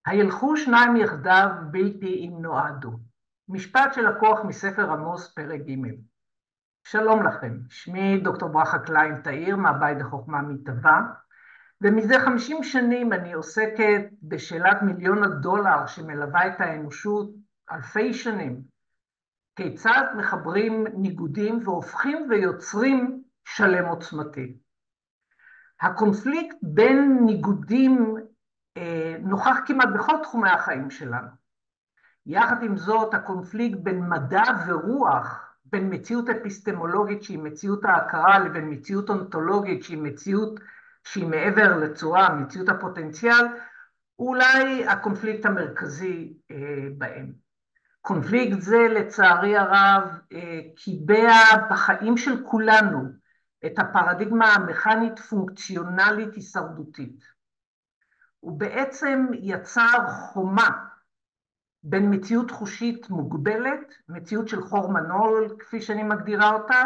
הילכו שניים יחדיו בלתי אם נועדו. משפט שלקוח מספר עמוס פרק ג'. שלום לכם, שמי דוקטור ברכה קליין תאיר מהבית לחוכמה מתהווה, ומזה 50 שנים אני עוסקת בשאלת מיליון הדולר שמלווה את האנושות אלפי שנים. כיצד מחברים ניגודים והופכים ויוצרים שלם עוצמתי. הקונפליקט בין ניגודים נוכח כמעט בכל תחומי החיים שלנו. יחד עם זאת, הקונפליקט בין מדע ורוח, בין מציאות אפיסטמולוגית שהיא מציאות ההכרה לבין מציאות אונתולוגית שהיא מציאות שהיא מעבר לצורה, מציאות הפוטנציאל, הוא אולי הקונפליקט המרכזי בהם. קונפליקט זה לצערי הרב קיבע בחיים של כולנו את הפרדיגמה המכנית פונקציונלית הישרדותית. הוא בעצם יצר חומה בין מציאות חושית מוגבלת, מציאות של חור מנעול, כפי שאני מגדירה אותה,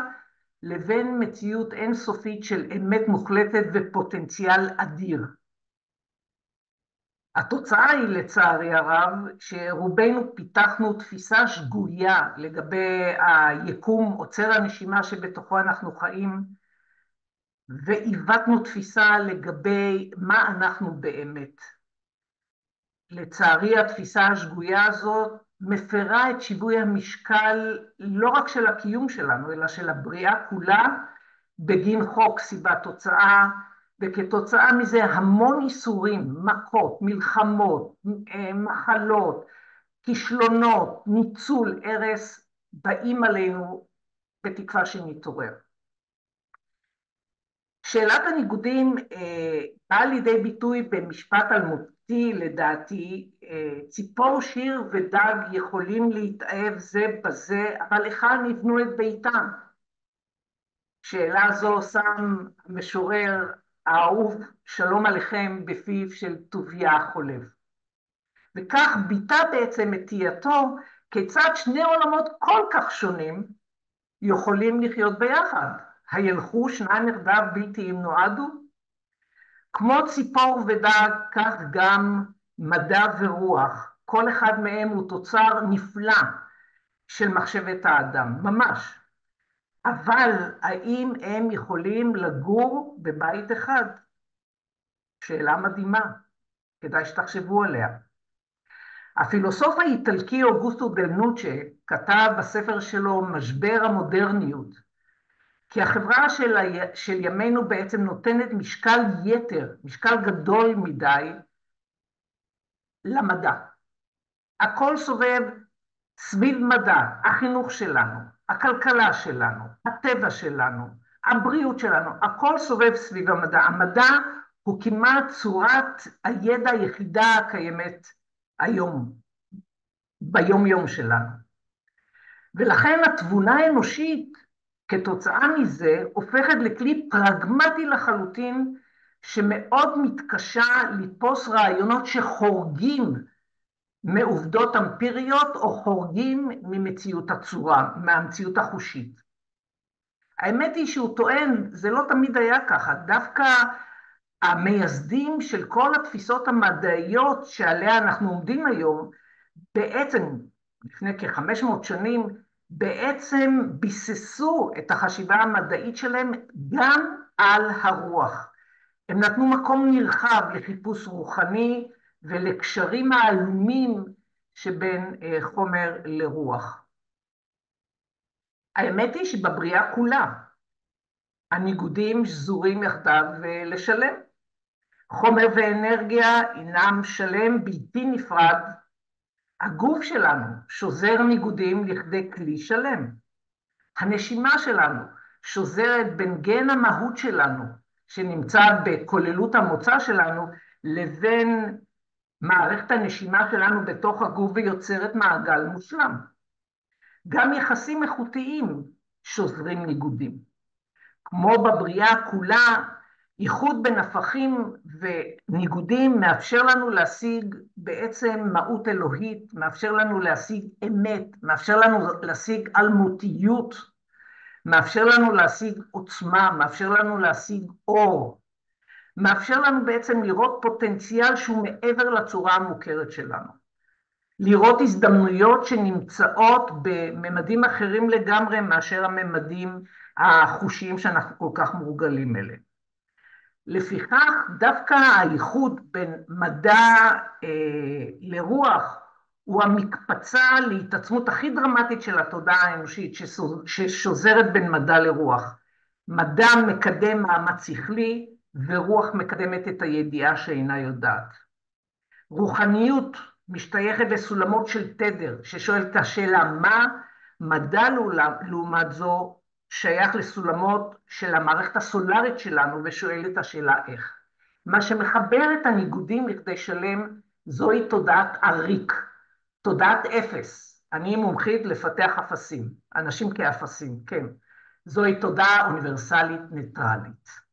לבין מציאות אינסופית של אמת מוחלטת ופוטנציאל אדיר. התוצאה היא לצערי הרב שרובנו פיתחנו תפיסה שגויה לגבי היקום עוצר הנשימה שבתוכו אנחנו חיים, ועיוותנו תפיסה לגבי מה אנחנו באמת. לצערי התפיסה השגויה הזאת מפרה את שיווי המשקל לא רק של הקיום שלנו, אלא של הבריאה כולה, בגין חוק סיבה תוצאה, וכתוצאה מזה המון איסורים, מכות, מלחמות, מחלות, כישלונות, ניצול, הרס, באים עלינו בתקווה שנתעורר. שאלת הניגודים באה לידי ביטוי במשפט אלמותי, לדעתי, ציפור, שיר ודג יכולים להתאהב זה בזה, אבל היכן יבנו את ביתם? שאלה זו שם המשורר האהוב שלום עליכם בפיו של טוביה החולב. וכך ביטא בעצם את תהייתו כיצד שני עולמות כל כך שונים יכולים לחיות ביחד. הילכו שניים יחדיו בלתי אם נועדו? כמו ציפור ודג, כך גם מדע ורוח. כל אחד מהם הוא תוצר נפלא של מחשבת האדם, ממש. אבל האם הם יכולים לגור בבית אחד? שאלה מדהימה, כדאי שתחשבו עליה. הפילוסוף האיטלקי אוגוסטו דל נוצ'ה כתב בספר שלו משבר המודרניות, כי החברה של ימינו בעצם נותנת משקל יתר, משקל גדול מדי למדע. הכל סובב סביב מדע, החינוך שלנו, הכלכלה שלנו, הטבע שלנו, הבריאות שלנו, הכל סובב סביב המדע. המדע הוא כמעט צורת הידע היחידה הקיימת היום, ביום יום שלנו. ולכן התבונה האנושית כתוצאה מזה הופכת לכלי פרגמטי לחלוטין, שמאוד מתקשה לתפוס רעיונות שחורגים מעובדות אמפיריות או חורגים ממציאות הצורה, מהמציאות החושית. האמת היא שהוא טוען, זה לא תמיד היה ככה, דווקא המייסדים של כל התפיסות המדעיות שעליה אנחנו עומדים היום, בעצם לפני כ-500 שנים, בעצם ביססו את החשיבה המדעית שלהם גם על הרוח. הם נתנו מקום נרחב לחיפוש רוחני ולקשרים העלומים שבין חומר לרוח. האמת היא שבבריאה כולה הניגודים שזורים יחדיו לשלם. חומר ואנרגיה הינם שלם בלתי נפרד. הגוף שלנו שוזר ניגודים לכדי כלי שלם. הנשימה שלנו שוזרת בין גן המהות שלנו, שנמצא בכוללות המוצא שלנו, לבין מערכת הנשימה שלנו בתוך הגוף ויוצרת מעגל מושלם. גם יחסים איכותיים שוזרים ניגודים. כמו בבריאה כולה, ייחוד בין הפכים וניגודים מאפשר לנו להשיג בעצם מהות אלוהית, מאפשר לנו להשיג אמת, מאפשר לנו להשיג אלמותיות, מאפשר לנו להשיג עוצמה, מאפשר לנו להשיג אור, מאפשר לנו בעצם לראות פוטנציאל שהוא מעבר לצורה המוכרת שלנו. לראות הזדמנויות שנמצאות בממדים אחרים לגמרי מאשר הממדים החושיים שאנחנו כל כך מורגלים אליהם. לפיכך, דווקא הייחוד בין מדע לרוח הוא המקפצה להתעצמות הכי דרמטית של התודעה האנושית ששוזרת בין מדע לרוח. מדע מקדם מאמץ שכלי ורוח מקדמת את הידיעה שאינה יודעת. רוחניות משתייכת לסולמות של תדר ששואל את השאלה מה, מדע לעומת זו שייך לסולמות של המערכת הסולרית שלנו ושואל את השאלה איך. מה שמחבר את הניגודים לכדי שלם זוהי תודעת אריק, תודעת אפס. אני מומחית לפתח אפסים, אנשים כאפסים, כן. זוהי תודעה אוניברסלית ניטרלית.